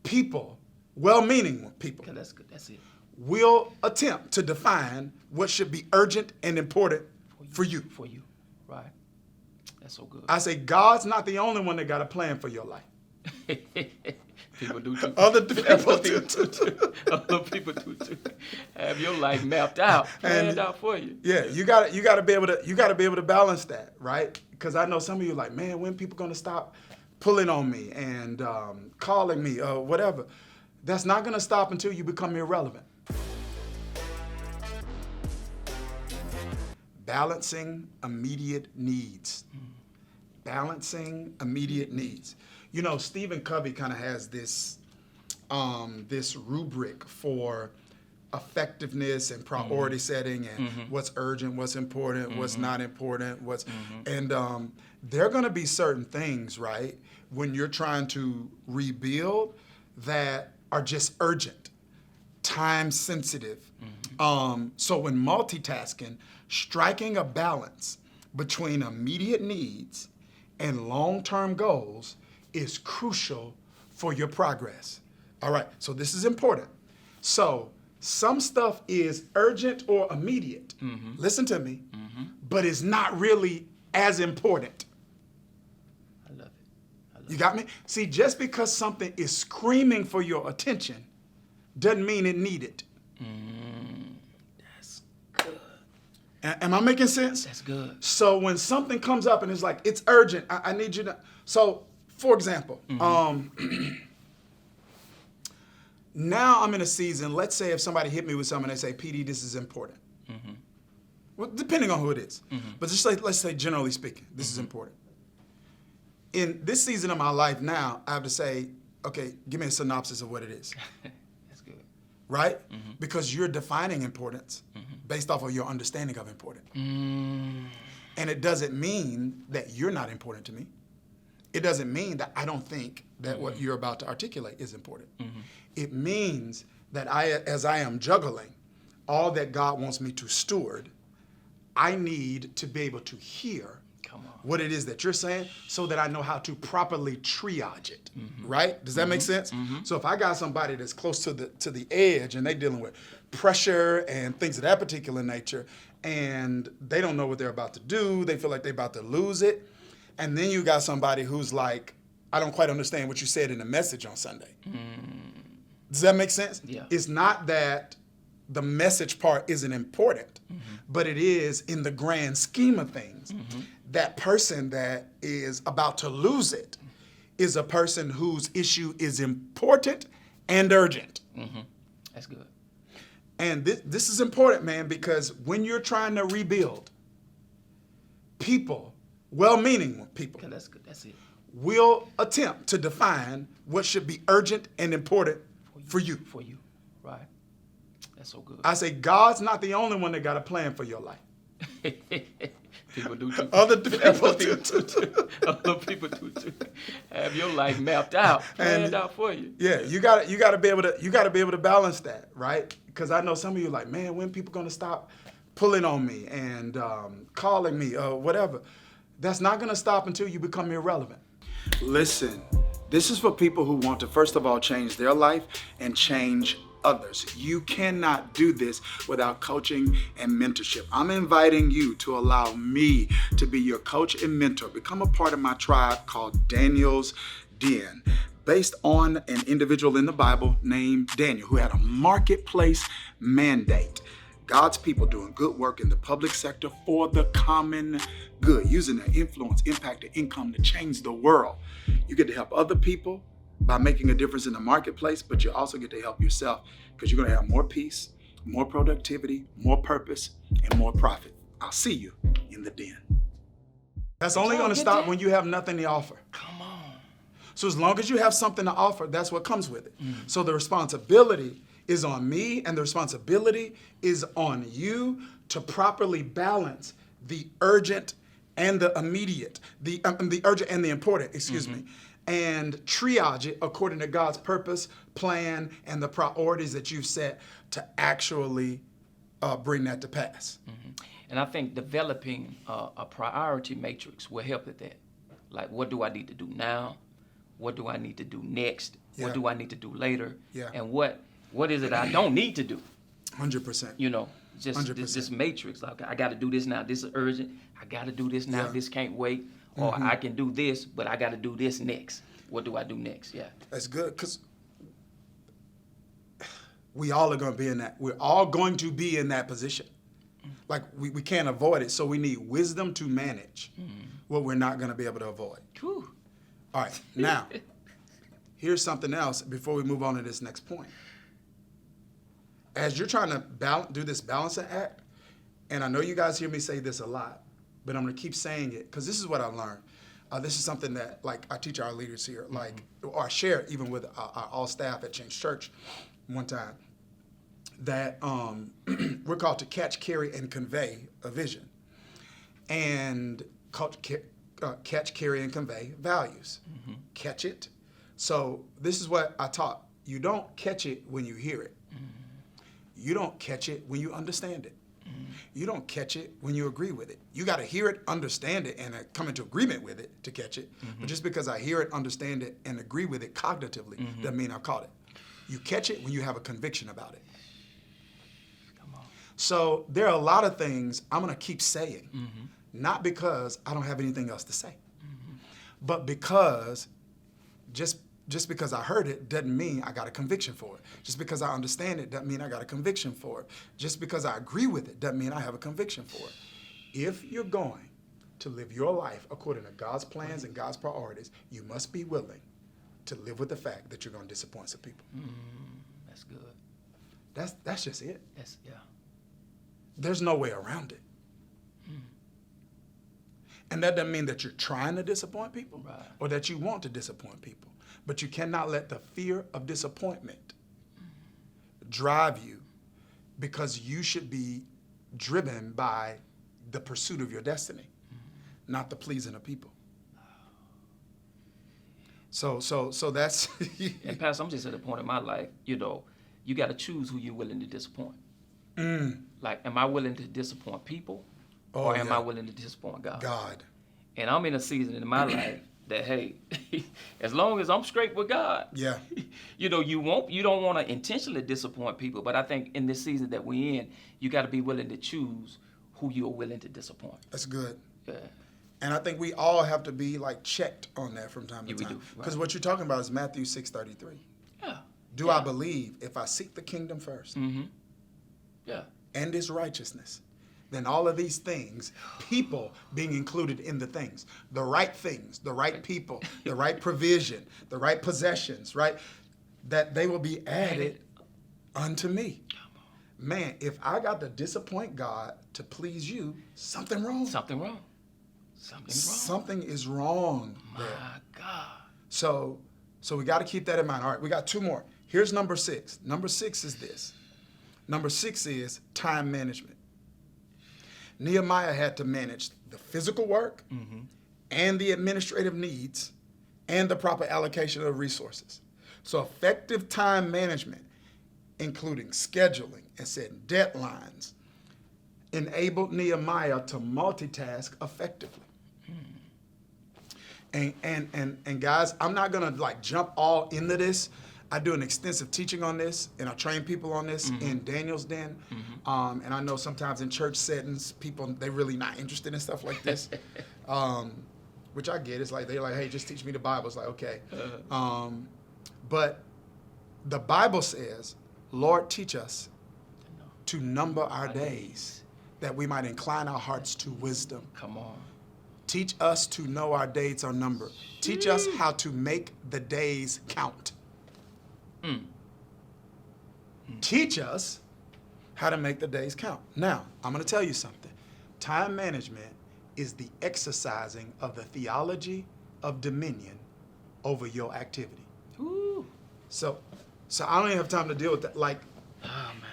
People, well-meaning people, Okay, that's good. That's it. will attempt to define what should be urgent and important for you. For you. Right. That's so good. I say God's not the only one that got a plan for your life. People do too. Other people do too. Other people do too. Have your life mapped out, planned out for you. Yeah, you gotta be able to balance that, right? Because I know some of you are like, man, when people gonna stop pulling on me and calling me or whatever? That's not gonna stop until you become irrelevant. Balancing immediate needs. Balancing immediate needs. You know, Stephen Covey kind of has this rubric for effectiveness and priority setting and what's urgent, what's important, what's not important, and there are going to be certain things, right, when you're trying to rebuild that are just urgent, time sensitive. So when multitasking, striking a balance between immediate needs and long-term goals is crucial for your progress. All right, so this is important. So some stuff is urgent or immediate. Listen to me, but it's not really as important. I love it. You got me? See, just because something is screaming for your attention doesn't mean it needed. That's good. Am I making sense? That's good. So when something comes up and it's like, it's urgent, I need you to, so for example, now I'm in a season, let's say if somebody hit me with something and they say, PD, this is important. Well, depending on who it is. But just like, let's say generally speaking, this is important. In this season of my life now, I have to say, okay, give me a synopsis of what it is. That's good. Right? Because you're defining importance based off of your understanding of important. And it doesn't mean that you're not important to me. It doesn't mean that I don't think that what you're about to articulate is important. It means that as I am juggling all that God wants me to steward, I need to be able to hear what it is that you're saying so that I know how to properly triage it, right? Does that make sense? So if I got somebody that's close to the edge and they're dealing with pressure and things of that particular nature, and they don't know what they're about to do, they feel like they're about to lose it, and then you got somebody who's like, I don't quite understand what you said in the message on Sunday. Does that make sense? Yeah. It's not that the message part isn't important, but it is in the grand scheme of things. That person that is about to lose it is a person whose issue is important and urgent. That's good. And this is important, man, because when you're trying to rebuild, people, well-meaning people, Okay, that's good. That's it. will attempt to define what should be urgent and important for you. For you. Right. That's so good. I say God's not the only one that got a plan for your life. People do too. Other people do too. Other people do too. Have your life mapped out, planned out for you. Yeah, you got to be able to balance that, right? Because I know some of you are like, man, when people gonna stop pulling on me and calling me or whatever? That's not gonna stop until you become irrelevant. Listen, this is for people who want to first of all change their life and change others. You cannot do this without coaching and mentorship. I'm inviting you to allow me to be your coach and mentor. Become a part of my tribe called Daniel's Den, based on an individual in the Bible named Daniel who had a marketplace mandate. God's people doing good work in the public sector for the common good, using their influence, impact, and income to change the world. You get to help other people by making a difference in the marketplace, but you also get to help yourself because you're going to have more peace, more productivity, more purpose, and more profit. I'll see you in the den. That's only going to stop when you have nothing to offer. Come on. So as long as you have something to offer, that's what comes with it. So the responsibility is on me and the responsibility is on you to properly balance the urgent and the immediate, the urgent and the important, excuse me, and triage it according to God's purpose, plan, and the priorities that you've set to actually bring that to pass. And I think developing a priority matrix will help with that. Like, what do I need to do now? What do I need to do next? Yeah. What do I need to do later? Yeah. And what is it I don't need to do? 100%. You know, just 100%. this matrix. Like, I got to do this now. This is urgent. I got to do this now. Yeah. This can't wait. Or I can do this, but I got to do this next. What do I do next? Yeah. That's good, because we all are going to be in that. We're all going to be in that position. Like, we can't avoid it. So we need wisdom to manage what we're not going to be able to avoid. Whew. All right. Now, here's something else before we move on to this next point. As you're trying to do this balancing act, and I know you guys hear me say this a lot, but I'm going to keep saying it because this is what I learned. This is something that, like, I teach our leaders here, like, or I share even with our all staff at Change Church one time, that we're called to catch, carry, and convey a vision, and catch, carry, and convey values. Catch it. So this is what I taught. You don't catch it when you hear it. You don't catch it when you understand it. You don't catch it when you agree with it. You got to hear it, understand it, and come into agreement with it to catch it. But just because I hear it, understand it, and agree with it cognitively doesn't mean I've caught it. You catch it when you have a conviction about it. Come on. So there are a lot of things I'm going to keep saying, not because I don't have anything else to say, but because just because I heard it doesn't mean I got a conviction for it. Just because I understand it doesn't mean I got a conviction for it. Just because I agree with it doesn't mean I have a conviction for it. If you're going to live your life according to God's plans and God's priorities, you must be willing to live with the fact that you're going to disappoint some people. That's good. That's just it. Yeah. There's no way around it. And that doesn't mean that you're trying to disappoint people or that you want to disappoint people. But you cannot let the fear of disappointment drive you, because you should be driven by the pursuit of your destiny, not the pleasing of people. So that's And Pastor, I'm just at a point in my life, you got to choose who you're willing to disappoint. Like, am I willing to disappoint people, or am I willing to disappoint God? And I'm in a season in my life that, hey, as long as I'm straight with God, you don't want to intentionally disappoint people. But I think in this season that we're in, you got to be willing to choose who you're willing to disappoint. That's good. Yeah. And I think we all have to be, like, checked on that from time to time. Because what you're talking about is Matthew 6:33. Yeah. Do I believe if I seek the kingdom first Yeah. and its righteousness, then all of these things, people being included in the things, the right people, the right provision, the right possessions, right, that they will be added unto me. Man, if I got to disappoint God to please you, something wrong. Something wrong. Something is wrong there. My God. So we got to keep that in mind. All right, we got two more. Here's number 6. Number 6 is this. Number 6 is time management. Nehemiah had to manage the physical work and the administrative needs and the proper allocation of resources. So effective time management, including scheduling and setting deadlines, enabled Nehemiah to multitask effectively. And guys, I'm not gonna like jump all into this. I do an extensive teaching on this, and I train people on this in Daniels Den. And I know sometimes in church settings, people, they're really not interested in stuff like this, which I get. It's like, they're like, hey, just teach me the Bible. It's like, okay. But the Bible says, Lord, teach us to number our days, that we might incline our hearts to wisdom. Come on. Teach us to know our days are numbered. Teach us how to make the days count. Teach us how to make the days count. Now, I'm going to tell you something. Time management is the exercising of the theology of dominion over your activity. Ooh. So I don't even have time to deal with that. Like, Oh, man.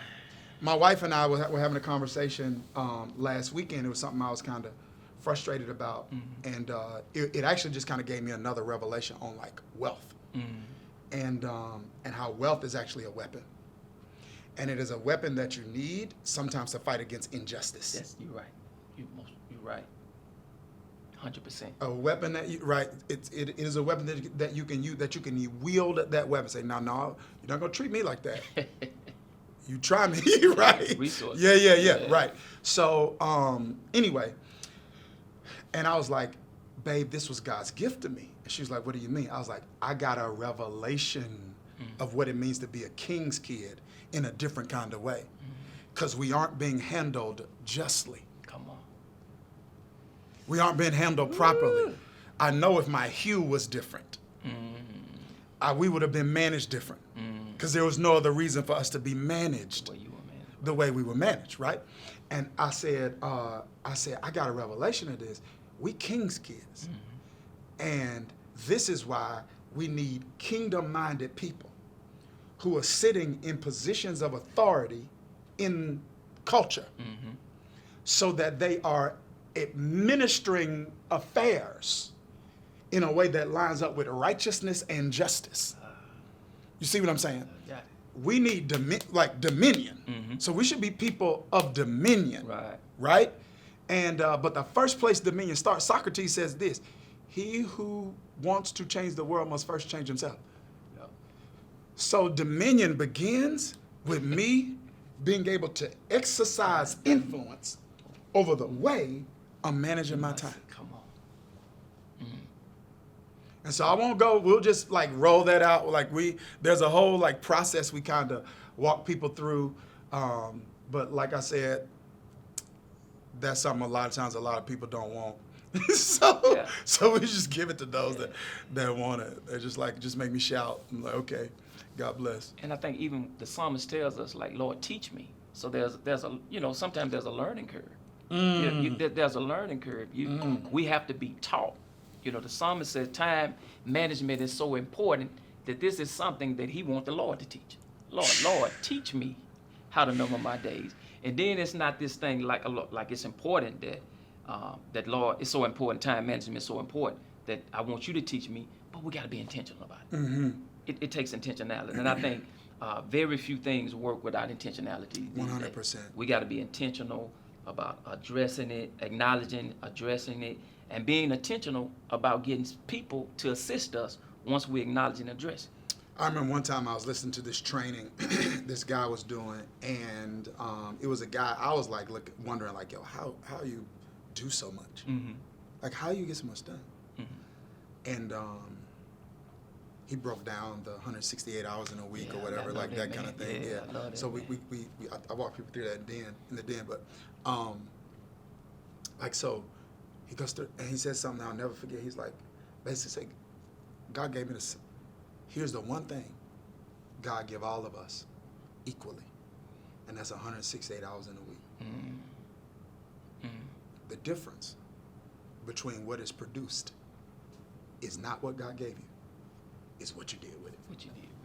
my wife and I were having a conversation last weekend. It was something I was kind of frustrated about. And it actually just kind of gave me another revelation on, like, wealth. And how wealth is actually a weapon. And it is a weapon that you need sometimes to fight against injustice. Yes, you're right. You're right. 100%. A weapon that you, right? It is a weapon that you can use, that you can wield that weapon. Say, no, you're not gonna treat me like that. You try me, right? Resources. Yeah, right. So anyway, and I was like, babe, this was God's gift to me. And she was like, what do you mean? I was like, I got a revelation of what it means to be a king's kid in a different kind of way, because we aren't being handled justly. Come on. We aren't being handled properly. I know if my hue was different, we would have been managed different, because there was no other reason for us to be managed the way we were managed, right? And I said, I got a revelation of this. We king's kids. And this is why we need kingdom-minded people who are sitting in positions of authority in culture, so that they are administering affairs in a way that lines up with righteousness and justice. You see what I'm saying? Yeah. We need dominion. So we should be people of dominion, right? And but the first place dominion starts, Socrates says this: he who wants to change the world must first change himself. Yep. So dominion begins with me being able to exercise influence over the way I'm managing my time. Come on. And so I won't go, we'll just like roll that out. Like there's a whole like process we kind of walk people through. But like I said, that's something a lot of times a lot of people don't want. So we just give it to those that want it. They're just like, just make me shout. I'm like, okay, God bless. And I think even the psalmist tells us, like, Lord, teach me. So there's a, sometimes there's a learning curve. There's a learning curve. We have to be taught. The psalmist says time management is so important that this is something that he wants the Lord to teach. Lord, teach me how to number my days. And then it's not this thing like it's important that Lord, it's so important, time management is so important that I want you to teach me, but we got to be intentional about it. It takes intentionality. And I think very few things work without intentionality. 100%. We got to be intentional about addressing it, addressing it, and being intentional about getting people to assist us once we acknowledge and address it. I remember one time I was listening to this training this guy was doing, and it was a guy, I was like wondering like, yo, how you do so much? Like, how you get so much done? And he broke down the 168 hours in a week or whatever, like that kind of thing. So I walked people through that in the den, but like, so he goes through and he says something I'll never forget. He's like, basically say, God gave me this. Here's the one thing God give all of us equally, and that's 168 hours in a week. The difference between what is produced is not what God gave you, it's what you did with it.